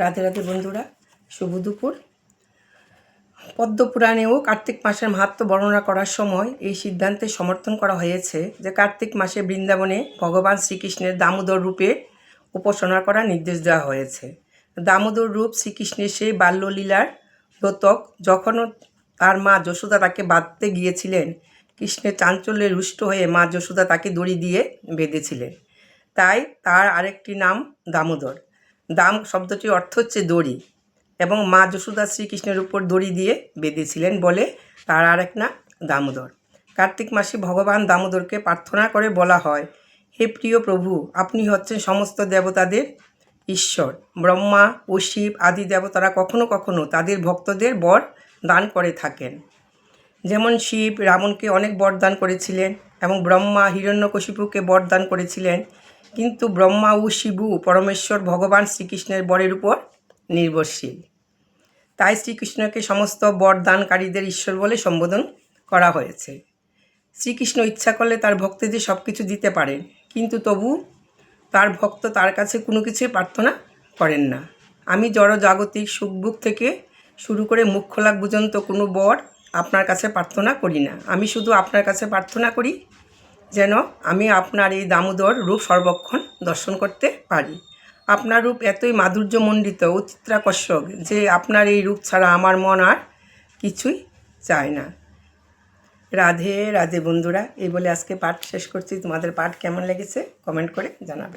রাধে রাধে বন্ধুরা, শুভ দুপুর। পদ্মপুরাণেও কার্তিক মাসের মাহাত্ম্য বর্ণনা করার সময় এই সিদ্ধান্তে সমর্থন করা হয়েছে যে কার্তিক মাসে বৃন্দাবনে ভগবান শ্রীকৃষ্ণের দামোদর রূপে উপাসনা করার নির্দেশ দেওয়া হয়েছে। দামোদর রূপ শ্রীকৃষ্ণের সেই বাল্যলীলার দ্যোতক। যখন তার মা যশোদা তাকে বাঁধতে গিয়েছিলেন, কৃষ্ণের চাঞ্চল্যে রুষ্ট হয়ে মা যশোদা তাকে দড়ি দিয়ে বেঁধেছিলেন। তাই তার আরেকটি নাম দামোদর। দাম শব্দটির অর্থ হচ্ছে দড়ি, এবং মা যশোদা শ্রীকৃষ্ণের উপর দড়ি দিয়ে বেঁধেছিলেন বলে তার আরেক নাম দামোদর। কার্তিক মাসে ভগবান দামোদরকে প্রার্থনা করে বলা হয়, হে প্রিয় প্রভু, আপনি হচ্ছেন সমস্ত দেবতাদের ঈশ্বর। ব্রহ্মা ও শিব আদি দেবতারা কখনো কখনো তাদের ভক্তদের বর দান করে থাকেন। যেমন শিব রাবণকে অনেক বরদান করেছিলেন এবং ব্রহ্মা হিরণ্যকশিপুকে বরদান করেছিলেন, কিন্তু ব্রহ্মা ও শিবু পরমেশ্বর ভগবান শ্রীকৃষ্ণের বরের উপর নির্ভরশীল। তাই শ্রীকৃষ্ণকে সমস্ত বরদানকারীদের ঈশ্বর বলে সম্বোধন করা হয়েছে। শ্রীকৃষ্ণ ইচ্ছা করলে তার ভক্তদের সব কিছু দিতে পারেন, কিন্তু তবু তার ভক্ত তার কাছে কোনো কিছুই প্রার্থনা করেন না। আমি জড় জাগতিক সুখভোগ থেকে শুরু করে মোক্ষ লাভ পর্যন্ত কোনো বর আপনার কাছে প্রার্থনা করি না। আমি শুধু আপনার কাছে প্রার্থনা করি যেন আমি আপনার এই দামোদর রূপ সর্বক্ষণ দর্শন করতে পারি। আপনার রূপ এতই মাধুর্যমণ্ডিত ও চিত্রাকর্ষক যে আপনার এই রূপ ছাড়া আমার মন আর কিছুই চায় না। রাধে রাধে বন্ধুরা, এই বলে আজকে পাঠ শেষ করছি। তোমাদের পাঠ কেমন লেগেছে কমেন্ট করে জানাবে।